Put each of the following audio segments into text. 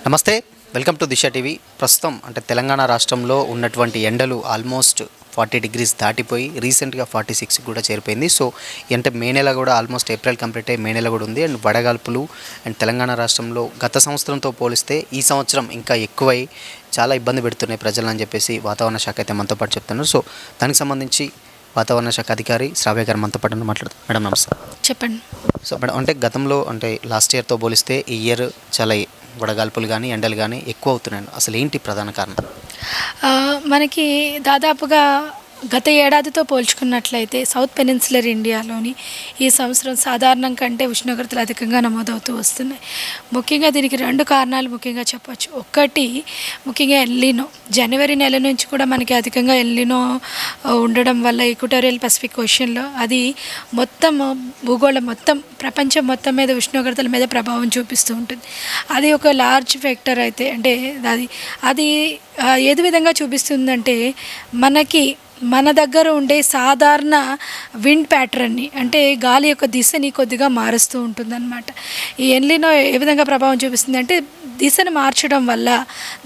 నమస్తే, welcome to Disha TV. ప్రస్తుతం అంటే తెలంగాణ రాష్ట్రంలో ఉన్నటువంటి ఎండలు ఆల్మోస్ట్ 40 డిగ్రీస్ దాటిపోయి రీసెంట్గా 46 కూడా చేరిపోయింది. సో అంటే మే నెల కూడా ఆల్మోస్ట్ ఏప్రిల్ కంప్లీట్ అయ్యి మే నెల కూడా ఉంది. అండ్ వడగాల్పులు అండ్ తెలంగాణ రాష్ట్రంలో గత సంవత్సరంతో పోలిస్తే ఈ సంవత్సరం ఇంకా ఎక్కువై చాలా ఇబ్బంది పెడుతున్నాయి ప్రజలని చెప్పేసి వాతావరణ శాఖ అయితే మనతో పాటు చెప్తున్నారు. సో దానికి సంబంధించి వాతావరణ శాఖ అధికారి శ్రావ్య గారు మనతో పాటు మాట్లాడుతారు. మేడం నమస్తే. చెప్పండి. సో మేడం, అంటే గతంలో అంటే లాస్ట్ ఇయర్తో పోలిస్తే ఈ ఇయర్ చాలా వడగాల్పులు కానీ ఎండలు కానీ ఎక్కువ అవుతున్నాయి. అసలు ఏంటి ప్రధాన కారణం? మనకి దాదాపుగా గత ఏడాదితో పోల్చుకున్నట్లయితే సౌత్ పెనిన్సులర్ ఇండియాలోని ఈ సంవత్సరం సాధారణం కంటే ఉష్ణోగ్రతలు అధికంగా నమోదవుతూ వస్తున్నాయి. ముఖ్యంగా దీనికి రెండు కారణాలు ముఖ్యంగా చెప్పచ్చు. ఒకటి ముఖ్యంగా ఎల్లినో, జనవరి నెల నుంచి కూడా మనకి అధికంగా ఎల్లినో ఉండడం వల్ల ఈక్వటోరియల్ పసిఫిక్ ఓషన్లో అది మొత్తం భూగోళం మొత్తం ప్రపంచం మొత్తం మీద ఉష్ణోగ్రతల మీద ప్రభావం చూపిస్తూ ఉంటుంది. అది ఒక లార్జ్ ఫ్యాక్టర్ అయితే అంటే అది ఏది విధంగా చూపిస్తుందంటే మనకి మన దగ్గర ఉండే సాధారణ విండ్ ప్యాటర్న్ని అంటే గాలి యొక్క దిశని కొద్దిగా మారుస్తూ ఉంటుందన్నమాట. ఈ ఎల్నినో ఏ విధంగా ప్రభావం చూపిస్తుంది అంటే దిశను మార్చడం వల్ల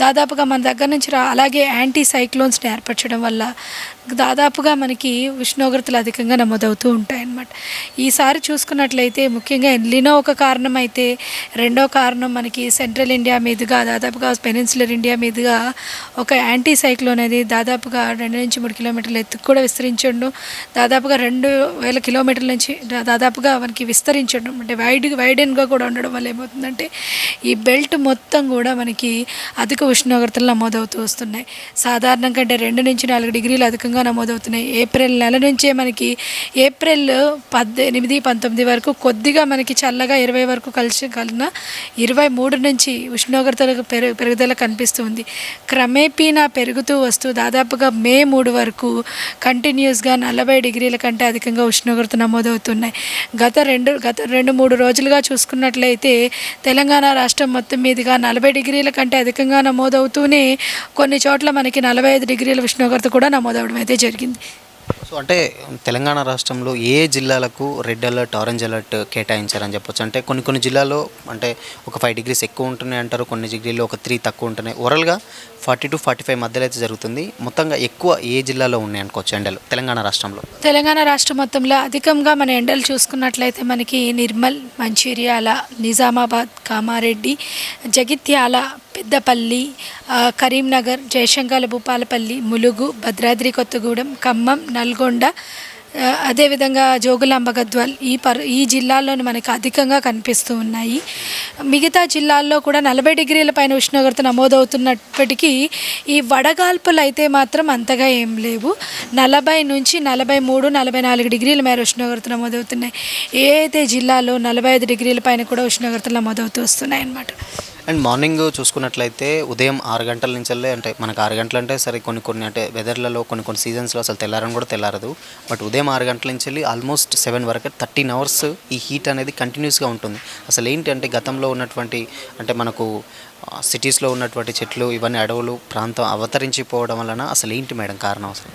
దాదాపుగా మన దగ్గర నుంచి అలాగే యాంటీ సైక్లోన్స్ని ఏర్పరచడం వల్ల దాదాపుగా మనకి ఉష్ణోగ్రతలు అధికంగా నమోదవుతూ ఉంటాయన్నమాట. ఈసారి చూసుకున్నట్లయితే ముఖ్యంగా ఎల్నినో ఒక కారణం అయితే, రెండో కారణం మనకి సెంట్రల్ ఇండియా మీదుగా దాదాపుగా పెనిన్సులర్ ఇండియా మీదుగా ఒక యాంటీ సైక్లోన్ అనేది దాదాపుగా 2 నుంచి 3 కిలోమీటర్ల ఎత్తుకు కూడా విస్తరించడం, దాదాపుగా 2000 కిలోమీటర్ల నుంచి దాదాపుగా మనకి విస్తరించడం అంటే వైడెన్గా కూడా ఉండడం వల్ల ఏమవుతుందంటే ఈ బెల్ట్ మొత్తం కూడా మనకి అధిక ఉష్ణోగ్రతలు నమోదవుతూ వస్తున్నాయి. సాధారణం కంటే 2 నుంచి 4 డిగ్రీలు అధికంగా నమోదవుతున్నాయి. ఏప్రిల్ నెల నుంచే మనకి ఏప్రిల్ 18, 19 వరకు కొద్దిగా మనకి చల్లగా 20 వరకు కలిగిన 23 నుంచి ఉష్ణోగ్రతలకు పెరుగుదల కనిపిస్తుంది. క్రమేపీనా పెరుగుతూ వస్తూ దాదాపుగా మే 3 వరకు కంటిన్యూస్గా 40 డిగ్రీల కంటే అధికంగా ఉష్ణోగ్రత నమోదవుతున్నాయి. గత 2-3 రోజులుగా చూసుకున్నట్లయితే తెలంగాణ రాష్ట్రం మొత్తం మీదుగా 40 డిగ్రీల కంటే అధికంగా నమోదవుతూనే కొన్ని చోట్ల మనకి 45 డిగ్రీల ఉష్ణోగ్రత కూడా నమోదవడం అయితే జరిగింది. సో అంటే తెలంగాణ రాష్ట్రంలో ఏ జిల్లాలకు రెడ్ అలర్ట్, ఆరెంజ్ అలర్ట్ కేటాయించారని చెప్పొచ్చు? అంటే కొన్ని జిల్లాల్లో అంటే ఒక 5 డిగ్రీస్ ఎక్కువ ఉంటున్నాయి అంటారు, కొన్ని డిగ్రీల్లో ఒక 3 తక్కువ ఉంటున్నాయి. ఓవరాల్గా 40 to 45 మధ్యలో అయితే జరుగుతుంది. మొత్తంగా ఎక్కువ ఏ జిల్లాలో ఉన్నాయి అనుకోవచ్చు ఎండలు తెలంగాణ రాష్ట్రంలో? తెలంగాణ రాష్ట్రం మొత్తంలో అధికంగా మన ఎండలు చూసుకున్నట్లయితే మనకి నిర్మల్, మంచిర్యాల, నిజామాబాద్, కామారెడ్డి, జగిత్యాల, పెద్దపల్లి, కరీంనగర్, జయశంకర్, భూపాలపల్లి, ములుగు, భద్రాద్రి కొత్తగూడెం, ఖమ్మం, నల్గొండ, అదేవిధంగా జోగులాంబ గద్వాల్ ఈ జిల్లాల్లోని మనకి అధికంగా కనిపిస్తూ ఉన్నాయి. మిగతా జిల్లాల్లో కూడా 40 డిగ్రీల పైన ఉష్ణోగ్రత నమోదవుతున్నప్పటికీ ఈ వడగాల్పులు అయితే మాత్రం అంతగా ఏం లేవు. 40 నుంచి 43, 44 డిగ్రీల మేర ఉష్ణోగ్రత నమోదవుతున్నాయి. ఏ అయితే జిల్లాలో 45 డిగ్రీల పైన కూడా ఉష్ణోగ్రతలు నమోదవుతూ వస్తున్నాయి అన్నమాట. అండ్ మార్నింగ్ చూసుకున్నట్లయితే ఉదయం 6 గంటల నుంచి అంటే మనకు 6 గంటలు అంటే సరే కొన్ని అంటే వెదర్లలో కొన్ని సీజన్స్లో అసలు తెల్లారని కూడా తెల్లారదు. బట్ ఉదయం 6 గంటల నుంచి ఆల్మోస్ట్ 7 వరకు 13 అవర్స్ ఈ హీట్ అనేది కంటిన్యూస్గా ఉంటుంది. అసలు ఏంటి అంటే గతంలో ఉన్నటువంటి అంటే మనకు సిటీస్లో ఉన్నటువంటి చెట్లు ఇవన్నీ అడవులు ప్రాంతం అవతరించిపోవడం వలన అసలు ఏంటి మేడం కారణం? అసలు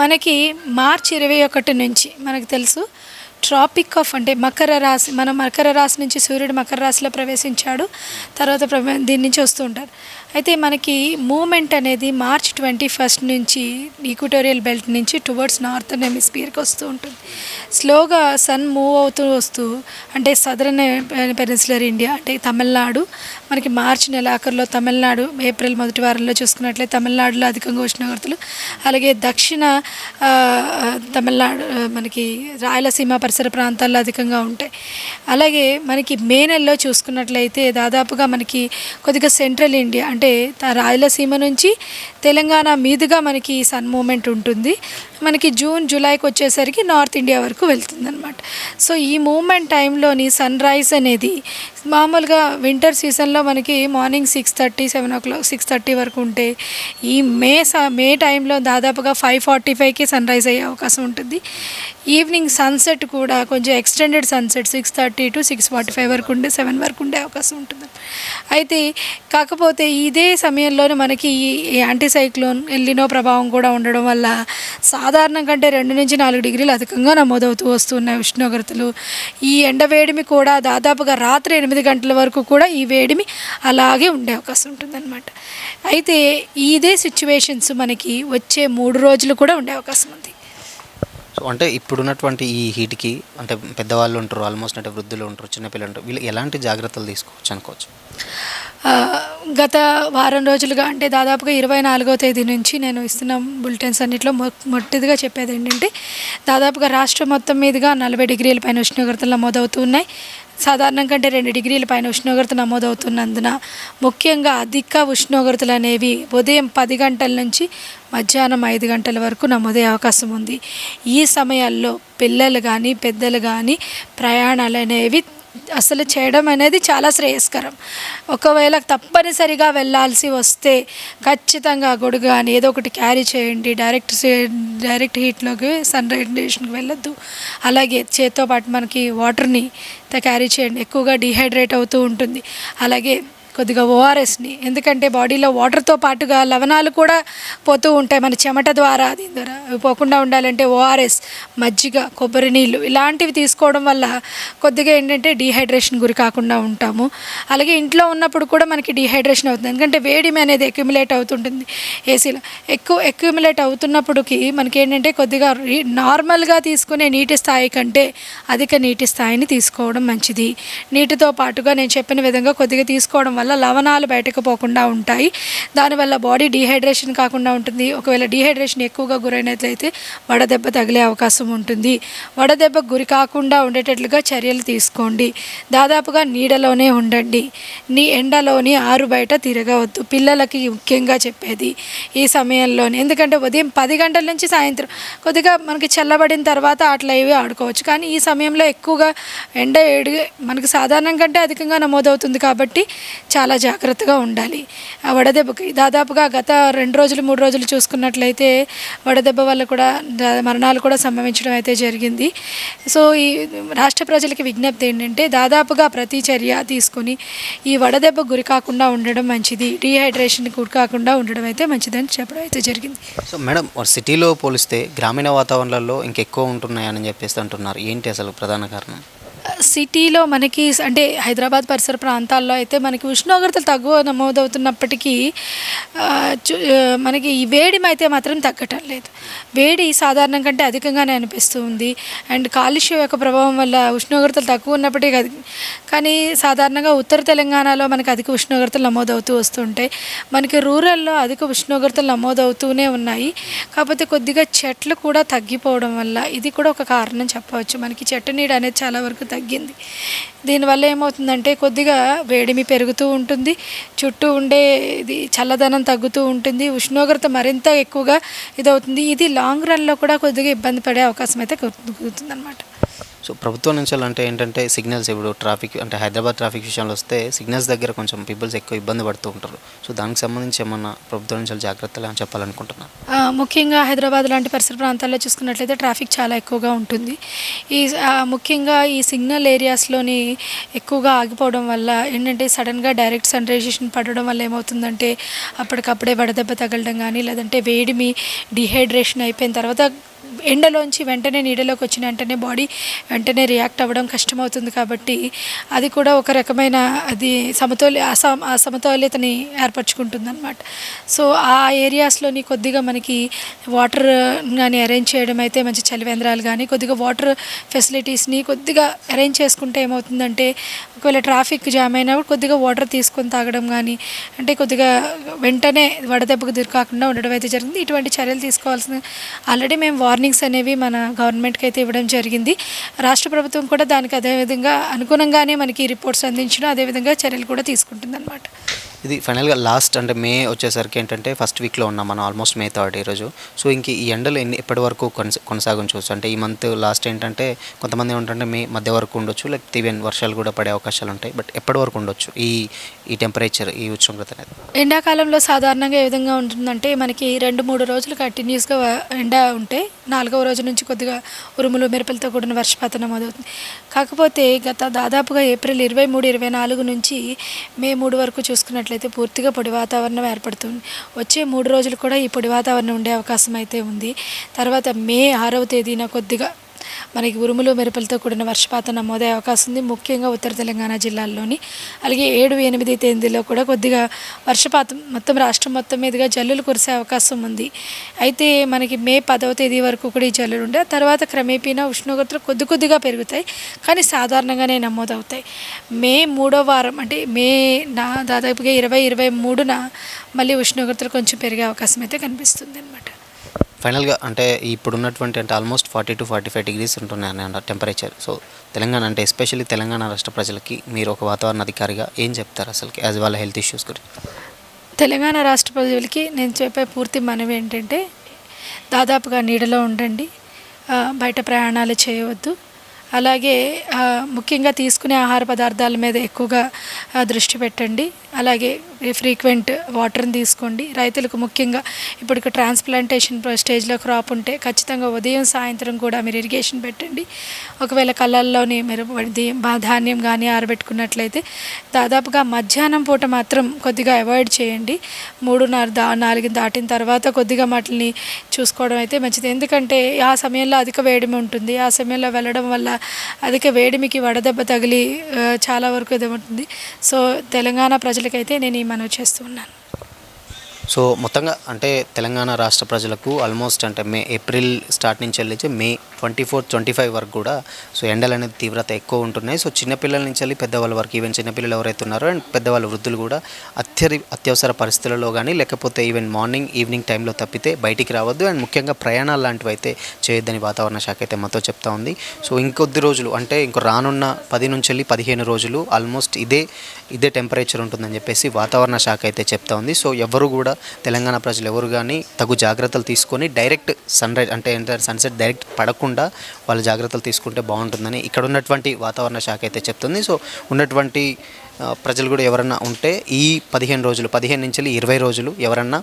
మనకి మార్చి 21 నుంచి మనకు తెలుసు ట్రాపిక్ ఆఫ్ అంటే మకర రాశి నుంచి సూర్యుడు మకర రాశిలో ప్రవేశించాడు. తర్వాత దీని నుంచి వస్తూ ఉంటారు. అయితే మనకి మూమెంట్ అనేది మార్చ్ 21 నుంచి ఈక్వటోరియల్ బెల్ట్ నుంచి టువర్డ్స్ నార్థర్న్ హెమిస్ఫియర్కి వస్తూ ఉంటుంది. స్లోగా సన్ మూవ్ అవుతూ వస్తూ అంటే సదరన్ పెనిన్సులర్ ఇండియా అంటే తమిళనాడు, మనకి మార్చి నెల ఆఖరిలో తమిళనాడు, ఏప్రిల్ మొదటి వారంలో చూసుకున్నట్లయితే తమిళనాడులో అధికంగా ఉష్ణోగ్రతలు, అలాగే దక్షిణ తమిళనాడు మనకి రాయలసీమ పరిసర ప్రాంతాల్లో అధికంగా ఉంటాయి. అలాగే మనకి మే నెలలో చూసుకున్నట్లయితే దాదాపుగా మనకి కొద్దిగా సెంట్రల్ ఇండియా అంటే రాయలసీమ నుంచి తెలంగాణ మీదుగా మనకి సన్ మూమెంట్ ఉంటుంది. మనకి జూన్, జూలైకి వచ్చేసరికి నార్త్ ఇండియా వరకు వెళ్తుందన్నమాట. సో ఈ మూమెంట్ టైంలోని సన్ రైజ్ అనేది మామూలుగా వింటర్ సీజన్లో మనకి మార్నింగ్ 6:30, 7 o'clock, 6:30 వరకు ఉంటే ఈ మే టైంలో దాదాపుగా 5:45కి సన్ రైజ్ అయ్యే అవకాశం ఉంటుంది. ఈవినింగ్ సన్సెట్ కూడా కొంచెం ఎక్స్టెండెడ్ సన్సెట్ 6:30 to 6:45 వరకు 7 వరకు ఉండే అవకాశం ఉంటుంది. అయితే కాకపోతే ఇదే సమయంలోనే మనకి ఈ యాంటీ సైక్లోన్ ఎల్నినో ప్రభావం కూడా ఉండడం వల్ల సాధారణం కంటే 2 నుంచి 4 డిగ్రీలు అధికంగా నమోదవుతూ వస్తున్నాయి ఉష్ణోగ్రతలు. ఈ ఎండవేడిమి కూడా దాదాపుగా రాత్రి 8 గంటల వరకు కూడా ఈ వేడిమి అలాగే ఉండే అవకాశం ఉంటుందన్నమాట. అయితే ఇదే సిచ్యువేషన్స్ మనకి వచ్చే 3 రోజులు కూడా ఉండే అవకాశం ఉంది. సో అంటే ఇప్పుడున్నటువంటి ఈ హీట్‌కి అంటే పెద్దవాళ్ళు ఉంటారు, ఆల్మోస్ట్ అంటే వృద్ధులు ఉంటారు, చిన్నపిల్లలు ఉంటారు. వీళ్ళు ఎలాంటి జాగ్రత్తలు తీసుకోవచ్చు అనుకోవచ్చు? గత వారం రోజులుగా అంటే దాదాపుగా 24వ తేదీ నుంచి నేను ఇస్తున్న బులెటిన్స్ అన్నింటిలో మొదటిదిగా చెప్పేది ఏంటంటే, దాదాపుగా రాష్ట్రం మొత్తం మీదుగా 40 డిగ్రీల పైన ఉష్ణోగ్రతలు నమోదవుతూ ఉన్నాయి. సాధారణం కంటే 2 డిగ్రీల పైన ఉష్ణోగ్రత నమోదవుతున్నందున ముఖ్యంగా అధిక ఉష్ణోగ్రతలు అనేవి ఉదయం 10 గంటల నుంచి మధ్యాహ్నం 5 గంటల వరకు నమోదయ్యే అవకాశం ఉంది. ఈ సమయాల్లో పిల్లలు కానీ పెద్దలు కానీ ప్రయాణాలు అనేవి అసలు చేయడం అనేది చాలా శ్రేయస్కరం. ఒకవేళ తప్పనిసరిగా వెళ్ళాల్సి వస్తే ఖచ్చితంగా గొడుగు కానీ ఏదో ఒకటి క్యారీ చేయండి. డైరెక్ట్ హీట్లోకి సన్ రేడియేషన్కి వెళ్ళొద్దు. అలాగే చేత్తో పాటు మనకి వాటర్ని క్యారీ చేయండి. ఎక్కువగా డీహైడ్రేట్ అవుతూ ఉంటుంది. అలాగే కొద్దిగా ఓఆర్ఎస్ని, ఎందుకంటే బాడీలో వాటర్తో పాటుగా లవణాలు కూడా పోతూ ఉంటాయి మన చెమట ద్వారా. దీని ద్వారా అవి పోకుండా ఉండాలంటే ఓఆర్ఎస్, మజ్జిగ, కొబ్బరి నీళ్ళు ఇలాంటివి తీసుకోవడం వల్ల కొద్దిగా ఏంటంటే డీహైడ్రేషన్ గురి కాకుండా ఉంటాము. అలాగే ఇంట్లో ఉన్నప్పుడు కూడా మనకి డీహైడ్రేషన్ అవుతుంది, ఎందుకంటే వేడిమి అనేది అక్యుములేట్ అవుతుంటుంది ఏసీలో. ఎక్కువ అక్యుములేట్ అవుతున్నప్పటికి మనకి ఏంటంటే కొద్దిగా నార్మల్గా తీసుకునే నీటి స్థాయి కంటే అధిక నీటి స్థాయిని తీసుకోవడం మంచిది. నీటితో పాటుగా నేను చెప్పిన విధంగా కొద్దిగా తీసుకోవడం వల్ల లవణాలు బయటకు పోకుండా ఉంటాయి. దానివల్ల బాడీ డీహైడ్రేషన్ కాకుండా ఉంటుంది. ఒకవేళ డీహైడ్రేషన్ ఎక్కువగా గురైనట్లయితే వడదెబ్బ తగిలే అవకాశం ఉంటుంది. వడదెబ్బకు గురి కాకుండా ఉండేటట్లుగా చర్యలు తీసుకోండి. దాదాపుగా నీడలోనే ఉండండి. ఎండలోని ఆరు బయట తిరగవద్దు. పిల్లలకి ముఖ్యంగా చెప్పేది ఈ సమయంలోనే, ఎందుకంటే ఉదయం 10 గంటల నుంచి సాయంత్రం కొద్దిగా మనకి చల్లబడిన తర్వాత అట్లా ఇవి ఆడుకోవచ్చు. కానీ ఈ సమయంలో ఎక్కువగా ఎండ మనకి సాధారణం కంటే అధికంగా నమోదవుతుంది కాబట్టి చాలా జాగ్రత్తగా ఉండాలి. ఆ వడదెబ్బకి దాదాపుగా గత 2 రోజులు 3 రోజులు చూసుకున్నట్లయితే వడదెబ్బ వల్ల కూడా మరణాలు కూడా సంభవించడం అయితే జరిగింది. సో ఈ రాష్ట్ర ప్రజలకి విజ్ఞప్తి ఏంటంటే దాదాపుగా ప్రతి చర్య తీసుకుని ఈ వడదెబ్బ గురి కాకుండా ఉండడం మంచిది. డీహైడ్రేషన్ గురి కాకుండా ఉండడం అయితే మంచిదని చెప్పడం అయితే జరిగింది. సో మేడం, సిటీలో పోలిస్తే గ్రామీణ వాతావరణాల్లో ఇంకెక్కువ ఉంటున్నాయని చెప్పేసి అంటున్నారు. ఏంటి అసలు ప్రధాన కారణం? సిటీలో మనకి అంటే హైదరాబాద్ పరిసర ప్రాంతాల్లో అయితే మనకి ఉష్ణోగ్రతలు తక్కువ నమోదవుతున్నప్పటికీ మనకి ఈ వేడిమి అయితే మాత్రం తగ్గటం లేదు. వేడి సాధారణం కంటే అధికంగానే అనిపిస్తూ ఉంది. అండ్ కాలుష్యం యొక్క ప్రభావం వల్ల ఉష్ణోగ్రతలు తక్కువ ఉన్నప్పటికీ కానీ సాధారణంగా ఉత్తర తెలంగాణలో మనకి అధిక ఉష్ణోగ్రతలు నమోదవుతూ వస్తుంటాయి. మనకి రూరల్లో అధిక ఉష్ణోగ్రతలు నమోదవుతూనే ఉన్నాయి. కాకపోతే కొద్దిగా చెట్లు కూడా తగ్గిపోవడం వల్ల ఇది కూడా ఒక కారణం చెప్పవచ్చు. మనకి చెట్టు నీడ అనేది చాలా వరకు తగ్గింది. దీనివల్ల ఏమవుతుందంటే కొద్దిగా వేడిమి పెరుగుతూ ఉంటుంది, చుట్టూ ఉండే ఇది చల్లదనం తగ్గుతూ ఉంటుంది, ఉష్ణోగ్రత మరింత ఎక్కువగా ఇదవుతుంది. ఇది లాంగ్ రన్లో కూడా కొద్దిగా ఇబ్బంది పడే అవకాశం అయితే కుదురుతుంది అన్నమాట. సో ప్రభుత్వం నుంచి అంటే ఏంటంటే సిగ్నల్స్, ఇప్పుడు ట్రాఫిక్ అంటే హైదరాబాద్ ట్రాఫిక్ విషయంలో వస్తే సిగ్నల్స్ దగ్గర కొంచెం పీపుల్స్ ఎక్కువ ఇబ్బంది పడుతూ ఉంటారు. సో దానికి సంబంధించి ఏమన్నా ప్రభుత్వం నుంచి జాగ్రత్తలు అని చెప్పాలనుకుంటున్నాను. ముఖ్యంగా హైదరాబాద్ లాంటి పరిసర ప్రాంతాల్లో చూసుకున్నట్లయితే ట్రాఫిక్ చాలా ఎక్కువగా ఉంటుంది. ముఖ్యంగా ఈ సిగ్నల్ ఏరియాస్లోని ఎక్కువగా ఆగిపోవడం వల్ల ఏంటంటే సడన్గా డైరెక్ట్ సన్ రేడియేషన్ పడడం వల్ల ఏమవుతుందంటే అప్పటికప్పుడే వడదెబ్బ తగలడం కానీ, లేదంటే వేడిమి డీహైడ్రేషన్ అయిపోయిన తర్వాత ఎండలోంచి వెంటనే నీడలోకి వచ్చిన వెంటనే బాడీ వెంటనే రియాక్ట్ అవ్వడం కష్టమవుతుంది. కాబట్టి అది కూడా ఒక రకమైన అది అసమతుల్యతని ఏర్పరచుకుంటుంది అనమాట. సో ఆ ఏరియాస్లోని కొద్దిగా మనకి వాటర్ కానీ అరేంజ్ చేయడం అయితే మంచి చలివేంద్రాలు కానీ కొద్దిగా వాటర్ ఫెసిలిటీస్ని కొద్దిగా అరేంజ్ చేసుకుంటే ఏమవుతుందంటే ఒకవేళ ట్రాఫిక్ జామ్ అయినప్పుడు కొద్దిగా వాటర్ తీసుకొని తాగడం కానీ, అంటే కొద్దిగా వెంటనే వడదెబ్బకు కాకుండా ఉండడం అయితే జరిగింది. ఇటువంటి చర్యలు తీసుకోవాల్సిన ఆల్రెడీ మేము వార్నింగ్స్ అనేవి మన గవర్నమెంట్కి అయితే ఇవ్వడం జరిగింది. రాష్ట్ర ప్రభుత్వం కూడా దానికి అదేవిధంగా అనుగుణంగానే మనకి రిపోర్ట్స్ అందించడం, అదేవిధంగా చర్యలు కూడా తీసుకుంటుందన్నమాట. ఇది ఫైనల్గా లాస్ట్ అంటే మే వచ్చేసరికి ఏంటంటే ఫస్ట్ వీక్లో ఉన్నాం మనం, ఆల్మోస్ట్ మే 3 ఈరోజు. సో ఇంక ఈ ఎండలు ఎప్పటి వరకు కొనసాగించవచ్చు? అంటే ఈ మంత్ లాస్ట్ ఏంటంటే కొంతమంది ఏంటంటే మే మధ్య వరకు ఉండొచ్చు, లేకపోతే ఈవెన్ వర్షాలు కూడా పడే అవకాశాలు ఉంటాయి. బట్ ఎప్పటి వరకు ఉండొచ్చు ఈ టెంపరేచర్, ఈ ఉష్ణోగ్రత అనేది? ఎండాకాలంలో సాధారణంగా ఏ విధంగా ఉంటుందంటే మనకి 2-3 రోజులు కంటిన్యూస్గా ఎండ ఉంటే 4వ రోజు నుంచి కొద్దిగా ఉరుములు మెరుపులతో కూడిన వర్షపాతం నమోదవుతుంది. కాకపోతే దాదాపుగా ఏప్రిల్ 23-24 నుంచి మే 3 వరకు చూసుకున్నట్లయితే పూర్తిగా పొడి వాతావరణం ఏర్పడుతుంది. వచ్చే 3 రోజులు కూడా ఈ పొడి వాతావరణం ఉండే అవకాశం అయితే ఉంది. తర్వాత మే 6వ తేదీన కొద్దిగా మనకి ఉరుములు మెరుపులతో కూడిన వర్షపాతం నమోదయ్యే అవకాశం ఉంది, ముఖ్యంగా ఉత్తర తెలంగాణ జిల్లాల్లోని. అలాగే 7-8 తేదీలో కూడా కొద్దిగా వర్షపాతం మొత్తం రాష్ట్రం మొత్తం మీదుగా జల్లులు కురిసే అవకాశం ఉంది. అయితే మనకి మే 10వ తేదీ వరకు కూడా ఈ జల్లులు ఉండే, తర్వాత క్రమేపీనా ఉష్ణోగ్రతలు కొద్దిగా పెరుగుతాయి, కానీ సాధారణంగానే నమోదవుతాయి. మే 3వ వారం అంటే దాదాపుగా 23న మళ్ళీ ఉష్ణోగ్రతలు కొంచెం పెరిగే అవకాశం అయితే కనిపిస్తుంది అనమాట. ఫైనల్గా అంటే ఇప్పుడున్నటువంటి అంటే ఆల్మోస్ట్ 40-45 డిగ్రీస్ ఉంటున్నాయి టెంపరేచర్. సో తెలంగాణ అంటే ఎస్పెషల్లీ తెలంగాణ రాష్ట్ర ప్రజలకి మీరు ఒక వాతావరణ అధికారిగా ఏం చెప్తారు అసలుకి యాజ్ వాళ్ళ హెల్త్ ఇష్యూస్ గురించి? తెలంగాణ రాష్ట్ర ప్రజలకి నేను చెప్పే పూర్తి మనవి ఏంటంటే, దాదాపుగా నీడలో ఉండండి, బయట ప్రయాణాలు చేయవద్దు. అలాగే ముఖ్యంగా తీసుకునే ఆహార పదార్థాల మీద ఎక్కువగా దృష్టి పెట్టండి. అలాగే ఫ్రీక్వెంట్ వాటర్ని తీసుకోండి. రైతులకు ముఖ్యంగా ఇప్పుడు ట్రాన్స్ప్లాంటేషన్ స్టేజ్లో క్రాప్ ఉంటే ఖచ్చితంగా ఉదయం సాయంత్రం కూడా మీరు ఇరిగేషన్ పెట్టండి. ఒకవేళ కళ్ళల్లోని మీరు ధాన్యం కానీ ఆరబెట్టుకున్నట్లయితే దాదాపుగా మధ్యాహ్నం పూట మాత్రం కొద్దిగా అవాయిడ్ చేయండి. 3:30-4 దాటిన తర్వాత కొద్దిగా వాటిని చూసుకోవడం అయితే మంచిది. ఎందుకంటే ఆ సమయంలో అధిక వేడిమి ఉంటుంది. ఆ సమయంలో వెళ్ళడం వల్ల అధిక వేడిమికి వడదెబ్బ తగిలి చాలా వరకు ఇదేముంటుంది. సో తెలంగాణ ప్రజలకైతే నేను ఈ మనవి చేస్తూ ఉన్నాను. సో మొత్తంగా అంటే తెలంగాణ రాష్ట్ర ప్రజలకు ఆల్మోస్ట్ అంటే ఏప్రిల్ స్టార్ట్ నుంచి వెళ్ళి మే 24-25 వరకు కూడా సో ఎండలు అనేది తీవ్రత ఎక్కువ ఉంటున్నాయి. సో చిన్నపిల్లల నుంచి వెళ్ళి పెద్దవాళ్ళ వరకు, ఈవెన్ చిన్నపిల్లలు ఎవరైతే ఉన్నారో అండ్ పెద్దవాళ్ళు వృద్ధులు కూడా అత్యవసర పరిస్థితులలో కానీ లేకపోతే ఈవెన్ మార్నింగ్ ఈవినింగ్ టైంలో తప్పితే బయటికి రావద్దు. అండ్ ముఖ్యంగా ప్రయాణాలు లాంటివి అయితే చేయొద్దని వాతావరణ శాఖ అయితే మాతో చెప్తా ఉంది. సో ఇంకొద్ది రోజులు అంటే ఇంకో రానున్న 10 నుంచి వెళ్ళి 15 రోజులు ఆల్మోస్ట్ ఇదే టెంపరేచర్ ఉంటుందని చెప్పేసి వాతావరణ శాఖ అయితే చెప్తా ఉంది. సో ఎవరు కూడా తెలంగాణ ప్రజలు ఎవరు కానీ తగు జాగ్రత్తలు తీసుకొని డైరెక్ట్ సన్రైజ్ అంటే సన్సెట్ డైరెక్ట్ పడకుండా వాళ్ళు జాగ్రత్తలు తీసుకుంటే బాగుంటుందని ఇక్కడ ఉన్నటువంటి వాతావరణ శాఖ అయితే చెప్తుంది. సో ఉన్నటువంటి ప్రజలు కూడా ఎవరన్నా ఉంటే ఈ 15 నుంచి 20 రోజులు ఎవరన్నా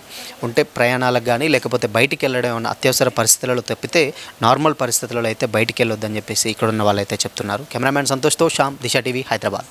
ఉంటే ప్రయాణాలకు కానీ లేకపోతే బయటికి వెళ్ళడం ఏమన్నా అత్యవసర పరిస్థితులలో తప్పితే నార్మల్ పరిస్థితులలో అయితే బయటికి వెళ్ళొద్దని చెప్పేసి ఇక్కడ ఉన్న వాళ్ళు అయితే చెప్తున్నారు. కెమెరామ్యాన్ సంతోష్తో శ్యామ్, దిశ టీవీ, హైదరాబాద్.